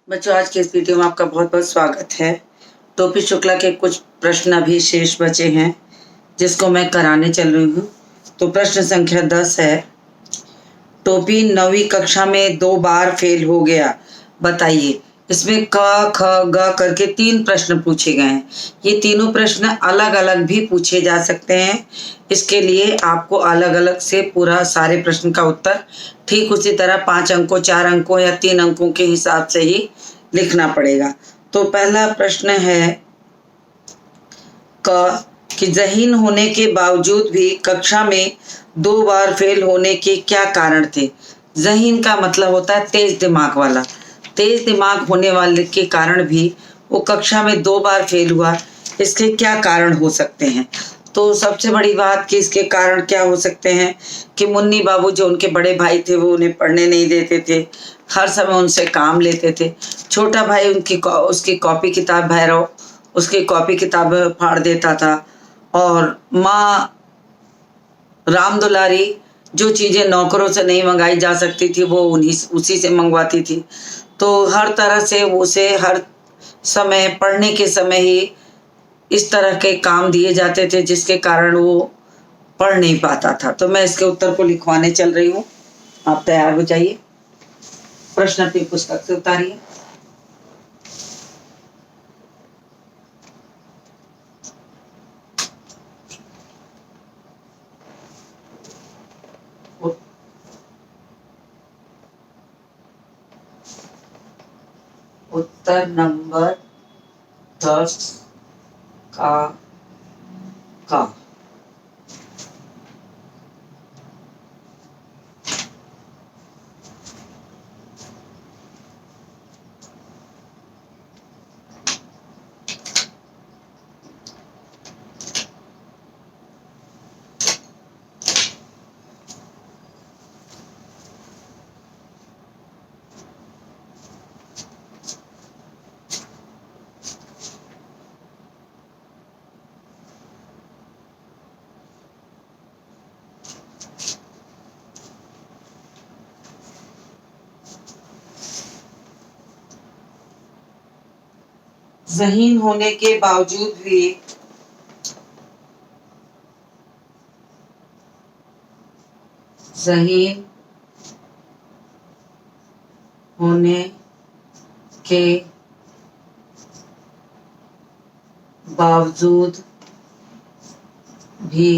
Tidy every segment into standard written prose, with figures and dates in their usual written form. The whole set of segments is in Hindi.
बच्चों, आज के इस वीडियो में आपका बहुत बहुत स्वागत है। टोपी शुक्ला के कुछ प्रश्न अभी शेष बचे हैं जिसको मैं कराने चल रही हूँ। तो प्रश्न संख्या 10 है। टोपी 9वीं कक्षा में 2 बार फेल हो गया, बताइए। इसमें क ख ग करके 3 प्रश्न पूछे गए हैं। ये तीनों प्रश्न अलग अलग भी पूछे जा सकते हैं। इसके लिए आपको अलग अलग से पूरा सारे प्रश्न का उत्तर ठीक उसी तरह 5 अंकों, 4 अंकों या 3 अंकों के हिसाब से ही लिखना पड़ेगा। तो पहला प्रश्न है कि ज़हीन होने के बावजूद भी कक्षा में 2 बार फेल होने के क्या कारण थे। ज़हीन का मतलब होता है तेज दिमाग वाला। तेज दिमाग होने वाले के कारण भी वो कक्षा में 2 बार फेल हुआ। इसके क्या कारण हो सकते हैं? तो सबसे बड़ी बात कि इसके कारण क्या हो सकते हैं कि मुन्नी बाबू जो उनके बड़े भाई थे वो उन्हें पढ़ने नहीं देते थे, हर समय उनसे काम लेते थे। छोटा भाई उसकी कॉपी किताब भैरव उसकी कॉपी किताब फाड़ देता था। और माँ राम दुलारी जो चीज़ें नौकरों से नहीं मंगाई जा सकती थी वो उसी से मंगवाती थी। तो हर तरह से उसे हर समय पढ़ने के समय ही इस तरह के काम दिए जाते थे जिसके कारण वो पढ़ नहीं पाता था। तो मैं इसके उत्तर को लिखवाने चल रही हूँ। आप तैयार हो जाइए। प्रश्न अपनी पुस्तक से उतारिए। उत्तर नंबर 10 का ज़हीन होने के बावजूद भी ज़हीन होने के बावजूद भी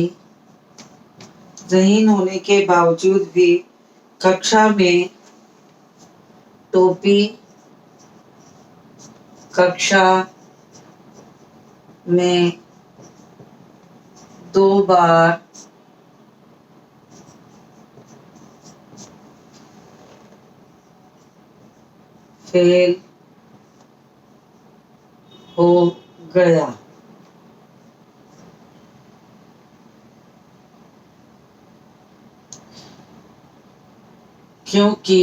ज़हीन होने के बावजूद भी कक्षा में टोपी कक्षा में 2 बार फेल हो गया। क्योंकि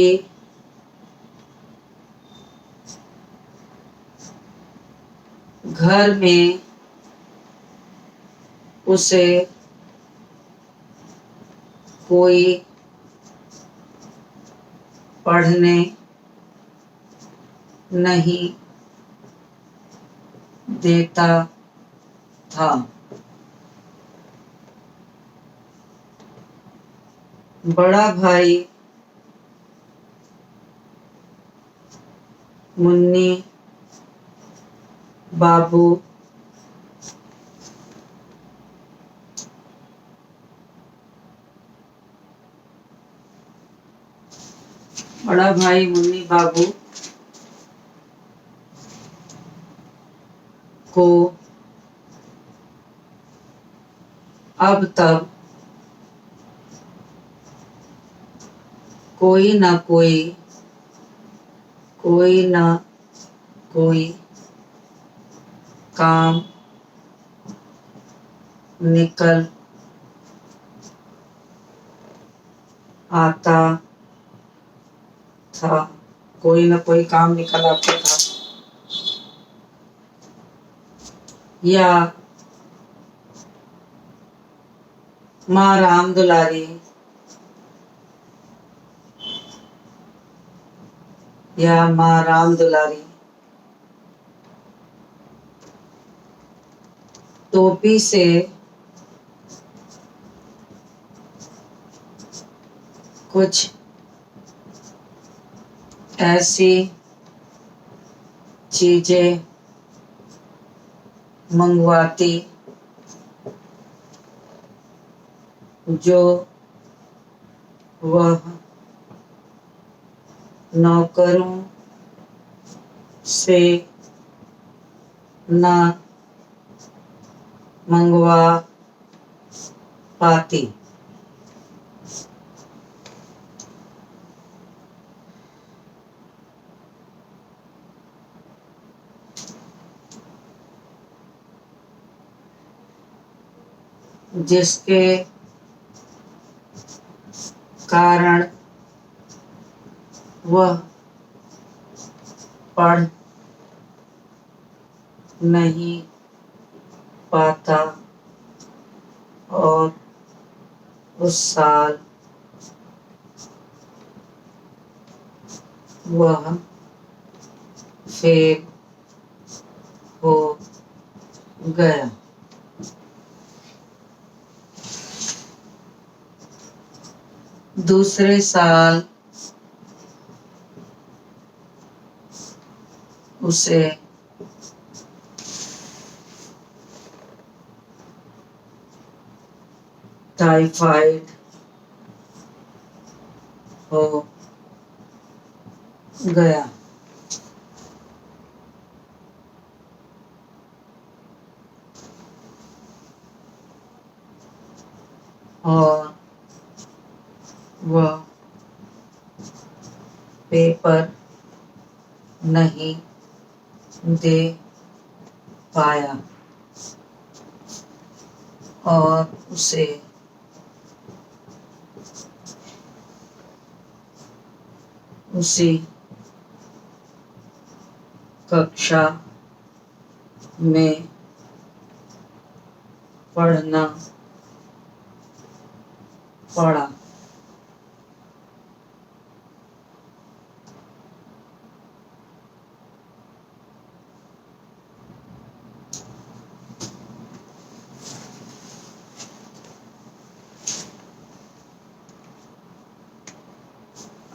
घर में उसे कोई पढ़ने नहीं देता था। बड़ा भाई मुन्नी बाबू बड़ा भाई मुन्नी बाबू को अब तक कोई ना कोई काम निकल आता था। कोई ना कोई काम निकल आता था। या माँ राम दुलारी या माँ राम दुलारी। टोपी से कुछ ऐसी चीजें मंगवाती जो वह नौकरों से न मंगवा पाती। जिसके कारण वह पढ़ नहीं पाता और उस साल वह फेल हो गया। दूसरे साल उसे टाइफाइड हो गया। और वह पेपर नहीं दे पाया और उसे उसी कक्षा में पढ़ना पड़ा।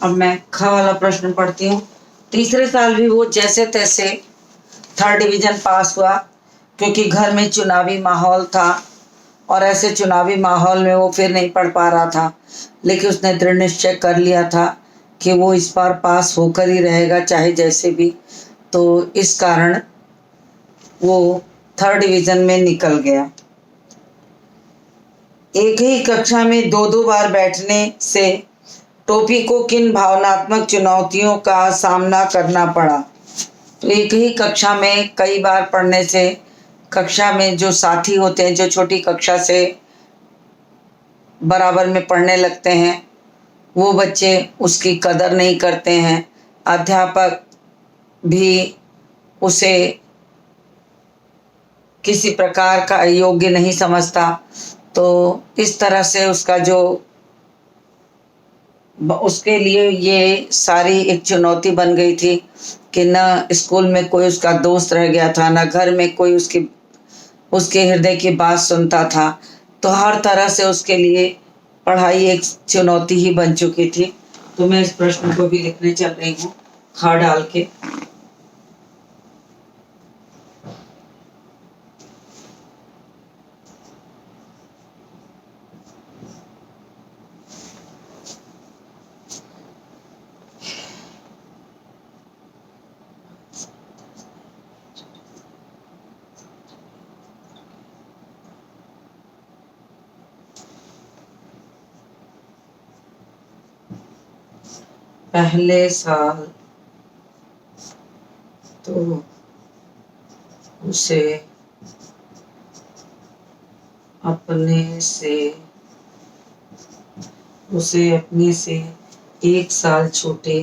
अब मैं ख वाला प्रश्न पढ़ती हूँ। तीसरे साल भी वो जैसे तैसे थर्ड डिवीजन पास हुआ, क्योंकि घर में चुनावी माहौल था और ऐसे चुनावी माहौल में वो फिर नहीं पढ़ पा रहा था। लेकिन उसने दृढ़ निश्चय कर लिया था कि वो इस बार पास होकर ही रहेगा, चाहे जैसे भी। तो इस कारण वो थर्ड डिवीजन में निकल गया। एक ही कक्षा में दो दो बार बैठने से टोपी को किन भावनात्मक चुनौतियों का सामना करना पड़ा। तो एक ही कक्षा में कई बार पढ़ने से कक्षा में जो साथी होते हैं, जो छोटी कक्षा से बराबर में पढ़ने लगते हैं, वो बच्चे उसकी कदर नहीं करते हैं। अध्यापक भी उसे किसी प्रकार का योग्य नहीं समझता। तो इस तरह से उसका जो उसके लिए ये सारी एक चुनौती बन गई थी कि न स्कूल में कोई उसका दोस्त रह गया था, न घर में कोई उसके हृदय की बात सुनता था। तो हर तरह से उसके लिए पढ़ाई एक चुनौती ही बन चुकी थी। तो मैं इस प्रश्न को भी लिखने चल रही हूँ ख डाल के। पहले साल तो उसे अपने से एक साल छोटे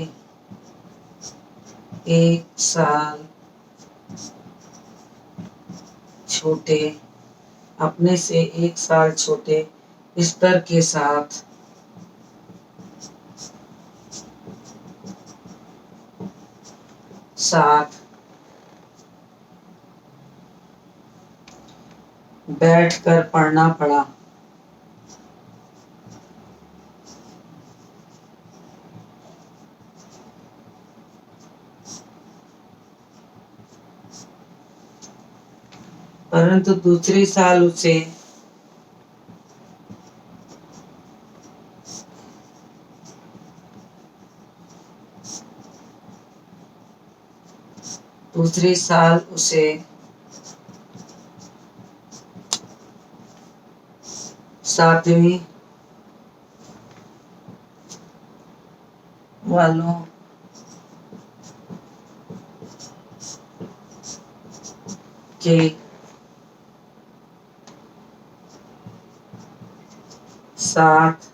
अपने से एक साल छोटे स्तर के साथ बैठकर पढ़ना पड़ा। परंतु दूसरे साल उसे सातवीं वालों के साथ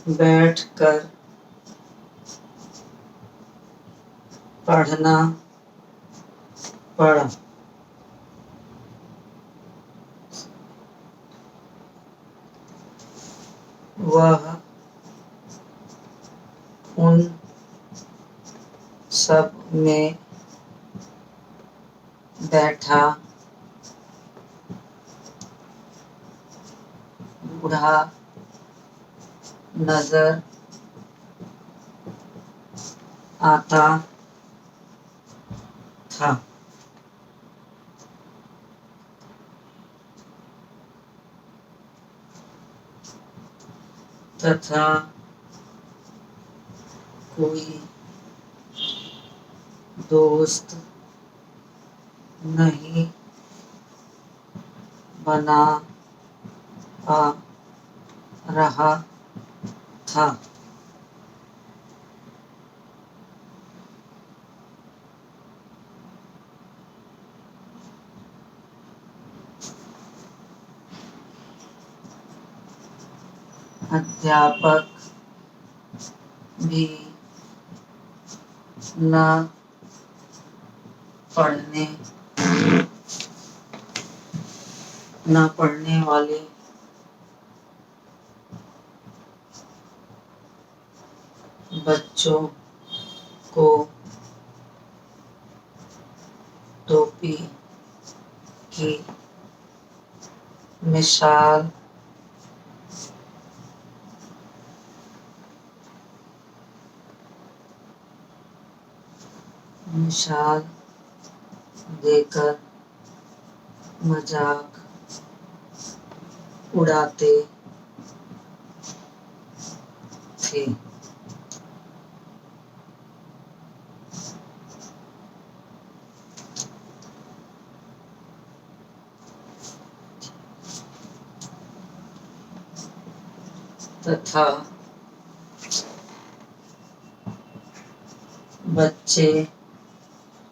बैठकर पढ़ना पड़ा। वह उन सब में बैठा बूढ़ा नजर आता था। तथा कोई दोस्त नहीं बना पा रहा था। अध्यापक भी न पढ़ने वाले बच्चों को टोपी की मिसाल देकर मजाक उड़ाते थे। तथा बच्चे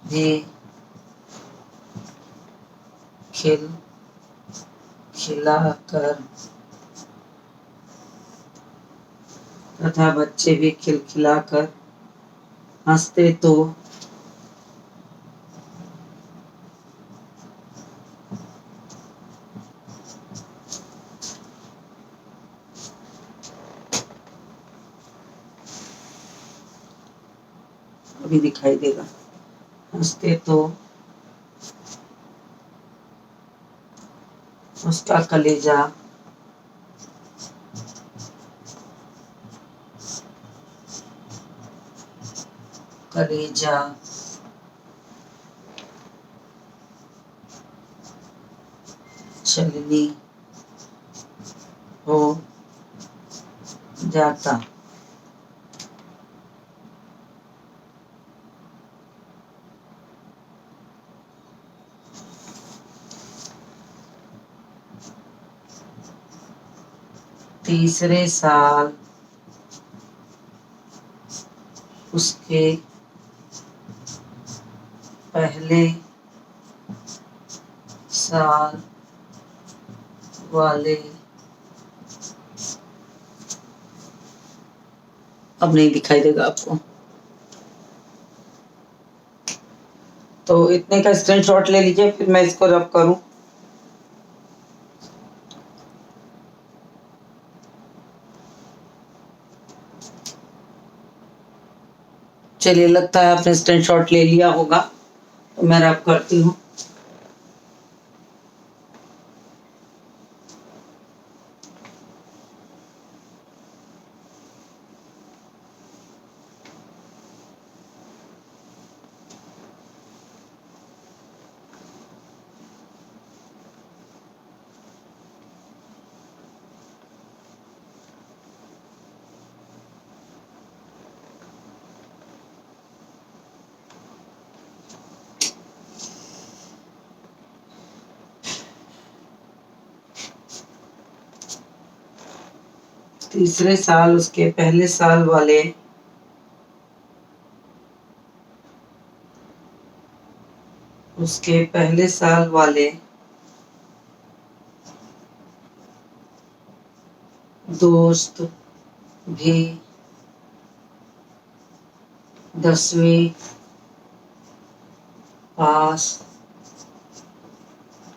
भी खिलखिलाकर हंसते तो अभी दिखाई देगा। हंसते तो उसका कलेजा छलनी हो जाता। तीसरे साल उसके पहले साल वाले अब नहीं दिखाई देगा आपको, तो इतने का स्क्रीनशॉट ले लीजिए, फिर मैं इसको रब करूं। चलिए, लगता है आपने स्क्रीनशॉट ले लिया होगा, तो मैं रब करती हूँ। तीसरे साल उसके पहले साल वाले दोस्त भी 10वीं पास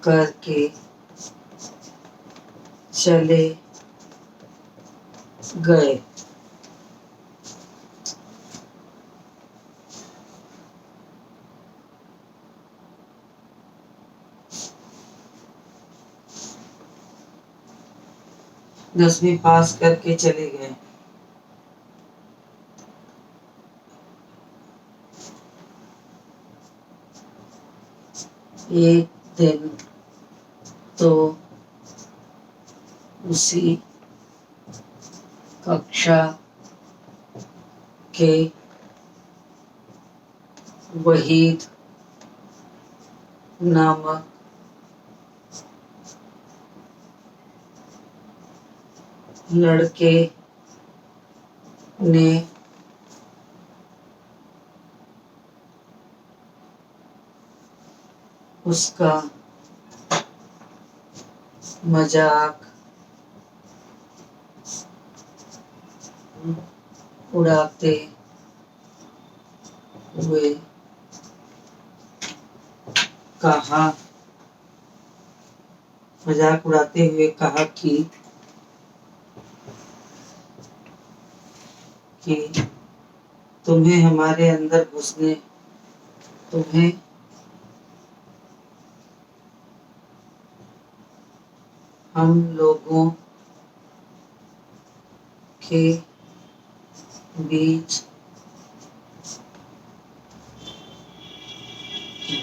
करके चले गए। दसवीं पास करके चले गए। एक दिन तो उसी कक्षा के वहीद नामक लड़के ने उसका मजाक उड़ाते हुए कहा कि तुम्हें हमारे अंदर घुसने तुम्हें हम लोगों के बीच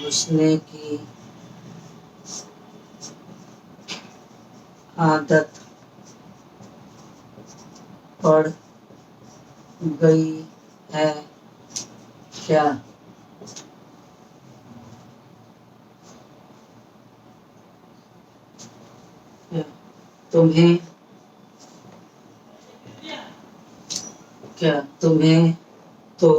घुसने की आदत पड़ गई है क्या? तुम्हें तो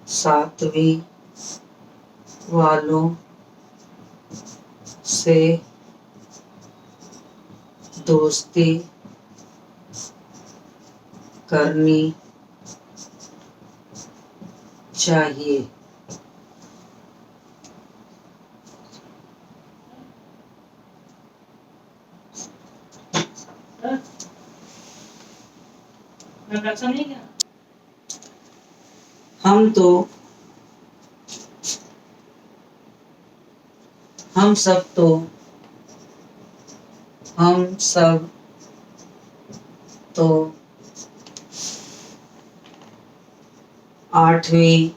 7वीं वालों से दोस्ती करनी चाहिए। हम सब तो 8वीं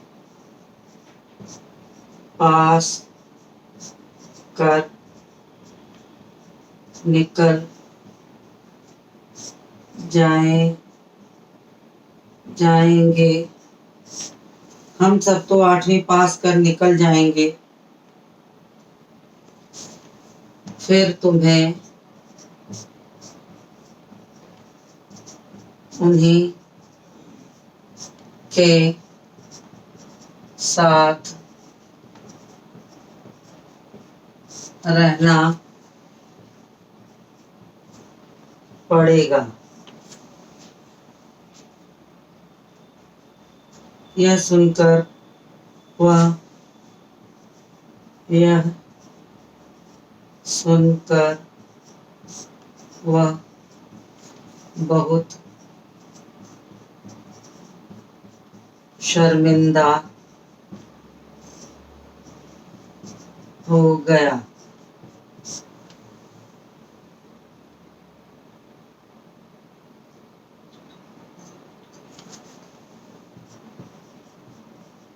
पास कर निकल जाएंगे। हम सब तो 8वीं पास कर निकल जाएंगे। फिर तुम्हें उन्हीं के साथ रहना पड़ेगा। यह सुनकर वह बहुत शर्मिंदा हो गया।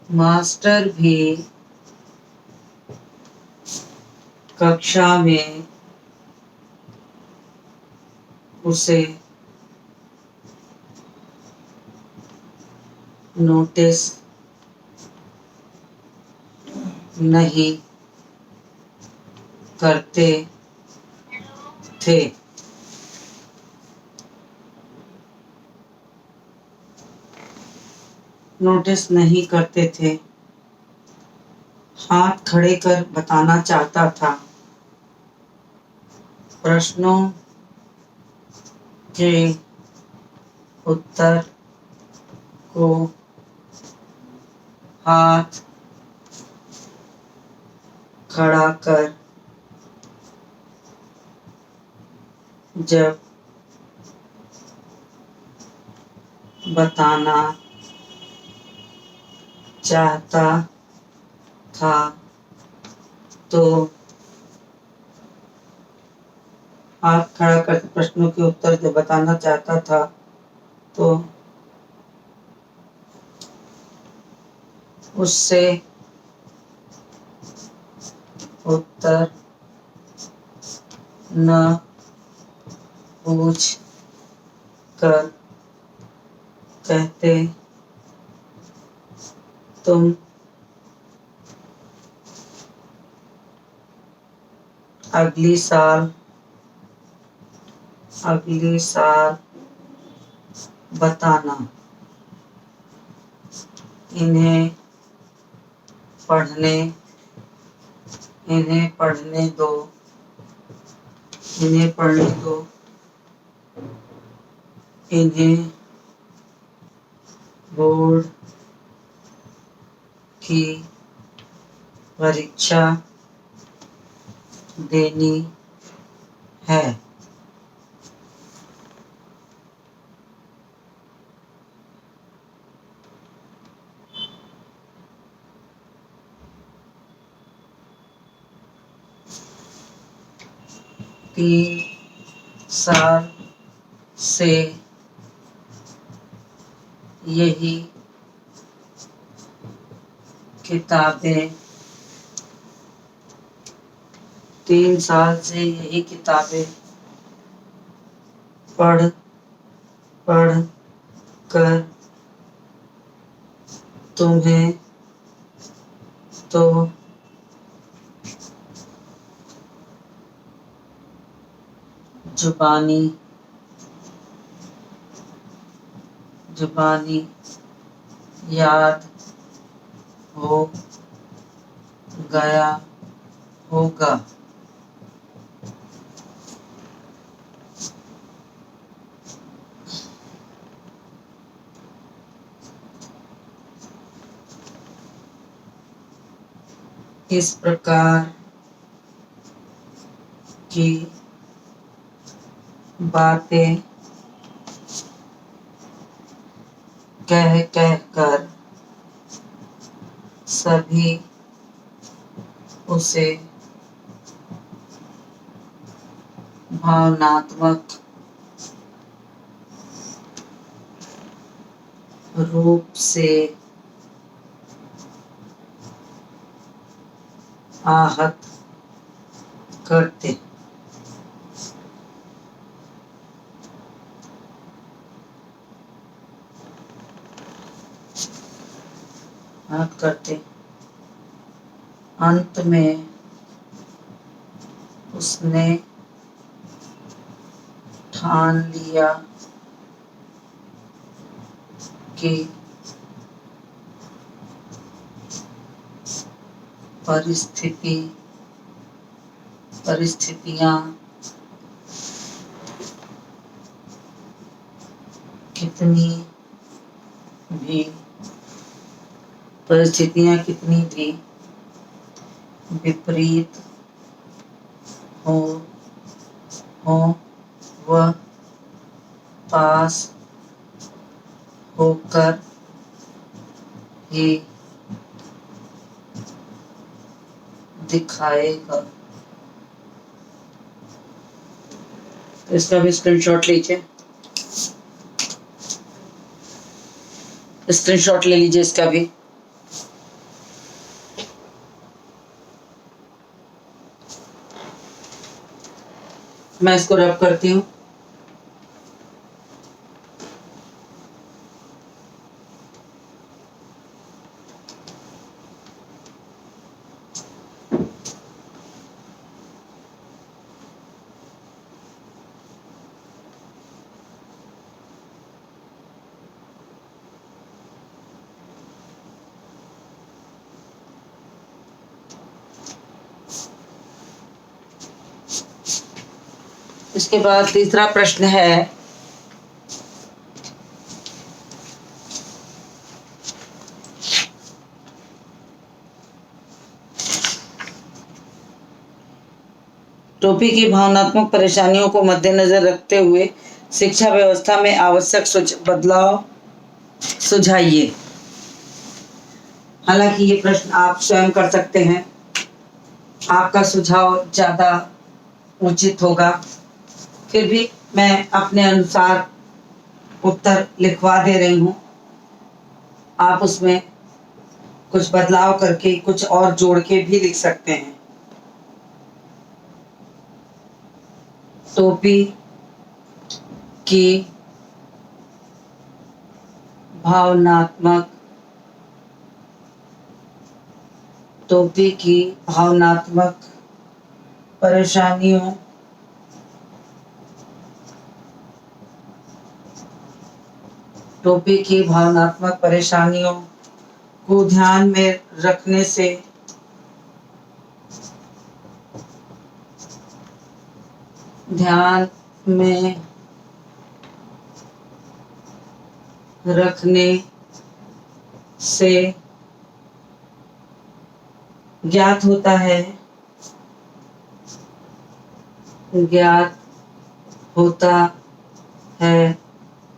मास्टर भी कक्षा में उसे नोटिस नहीं करते थे। नोटिस नहीं करते थे। हाथ खड़े कर बताना चाहता था। प्रश्नों के उत्तर को हाथ खड़ा कर जब बताना चाहता था तो हाथ खड़ा कर प्रश्नों के उत्तर जब बताना चाहता था तो उससे उत्तर न पूछ कर कहते, तुम अगली साल बताना। इन्हें पढ़ने दो। इन्हें बोर्ड की परीक्षा देनी है। 3 साल से यही किताबें पढ़ कर तुम्हें तो जुबानी याद हो गया होगा। इस प्रकार की बातें कह कर सभी उसे भावनात्मक रूप से आहत करते। अंत में उसने ठान लिया कि परिस्थितियां कितनी भी विपरीत हो वह पास होकर ही दिखाएगा। इसका भी स्क्रीनशॉट लीजिए, स्क्रीनशॉट ले लीजिए इसका भी। मैं इसको रब करती हूँ। इसके बाद तीसरा प्रश्न है, टोपी की भावनात्मक परेशानियों को मद्देनजर रखते हुए शिक्षा व्यवस्था में आवश्यक बदलाव सुझाइए। हालांकि ये प्रश्न आप स्वयं कर सकते हैं, आपका सुझाव ज़्यादा उचित होगा, फिर भी मैं अपने अनुसार उत्तर लिखवा दे रही हूँ। आप उसमें कुछ बदलाव करके कुछ और जोड़ के भी लिख सकते हैं। टोपी की भावनात्मक परेशानियों को ध्यान में रखने से ज्ञात होता है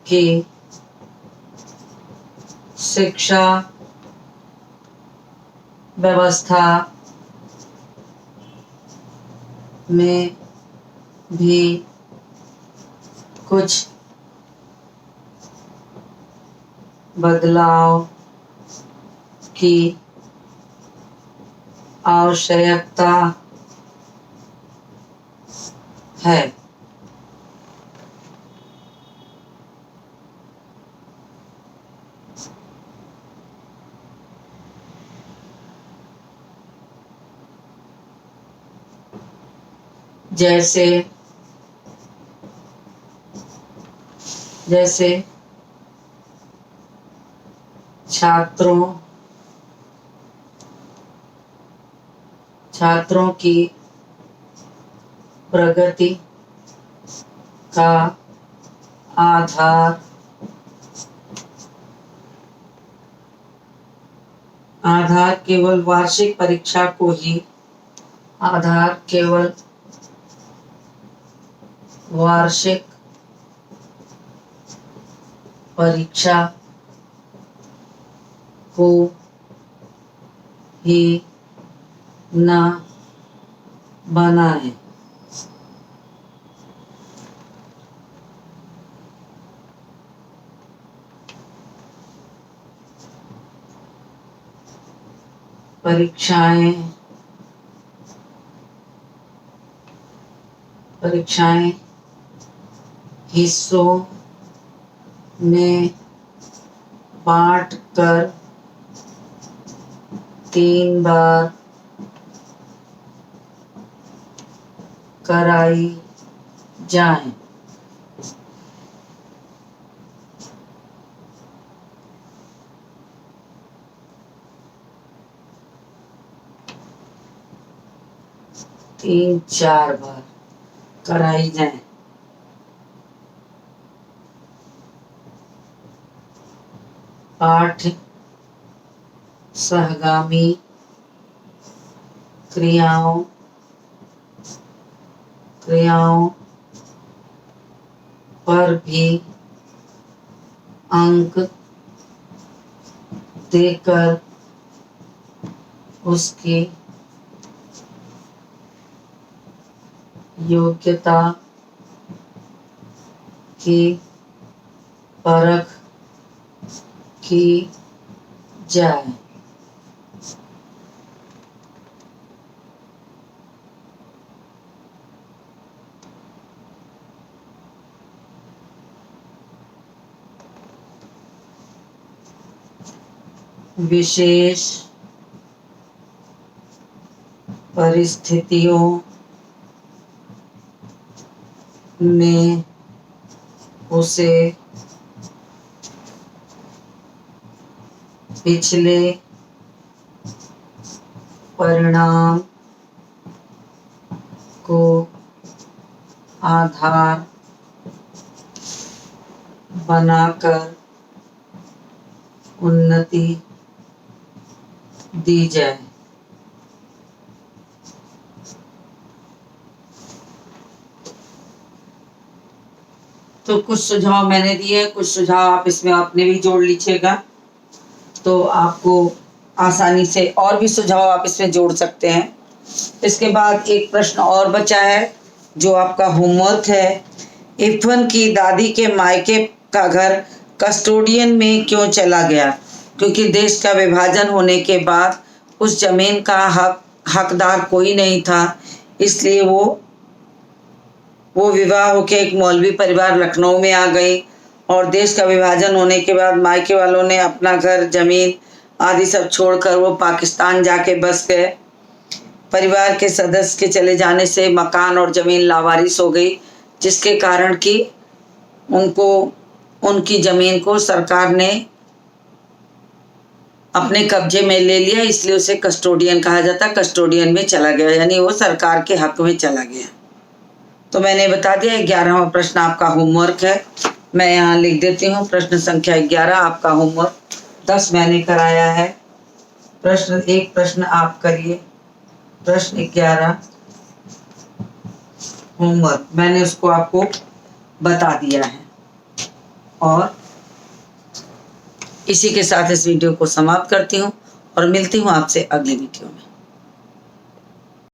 कि शिक्षा व्यवस्था में भी कुछ बदलाव की आवश्यकता है। जैसे छात्रों की प्रगति का आधार केवल वार्षिक परीक्षा को ही न बनाए। परीक्षाएं हिस्सों में बांट कर 3 बार कराई जाएं। तीन चार बार कराई जाए। पाठ सहगामी क्रियाओं पर भी अंक देकर उसकी योग्यता की परख की जाए। विशेष परिस्थितियों में उसे पिछले परिणाम को आधार बनाकर उन्नति दी जाए। तो कुछ सुझाव मैंने दिए, कुछ सुझाव आप इसमें अपने भी जोड़ लीजिएगा, तो आपको आसानी से और भी सुझाव आप इसमें जोड़ सकते हैं। इसके बाद एक प्रश्न और बचा है जो आपका होमवर्क है। इरफान की दादी के मायके का घर कस्टोडियन में क्यों चला गया? क्योंकि देश का विभाजन होने के बाद उस जमीन का हकदार कोई नहीं था, इसलिए वो विवाह होकर एक मौलवी परिवार लखनऊ में आ गई और देश का विभाजन होने के बाद मायके वालों ने अपना घर, जमीन आदि सब छोड़कर वो पाकिस्तान जाके बस गए। परिवार के सदस्य के चले जाने से मकान और जमीन लावारिस हो गई, जिसके कारण कि उनकी जमीन को सरकार ने अपने कब्जे में ले लिया, इसलिए उसे कस्टोडियन कहा जाता। कस्टोडियन में चला गया यानी वो सरकार के हक में चला गया। तो मैंने बता दिया 11वां प्रश्न आपका होमवर्क है। मैं यहाँ लिख देती हूँ प्रश्न संख्या 11 आपका होमवर्क, 10 मैंने कराया है। एक प्रश्न आप करिए, प्रश्न 11 होमवर्क मैंने उसको आपको बता दिया है। और इसी के साथ इस वीडियो को समाप्त करती हूँ और मिलती हूँ आपसे अगली वीडियो में।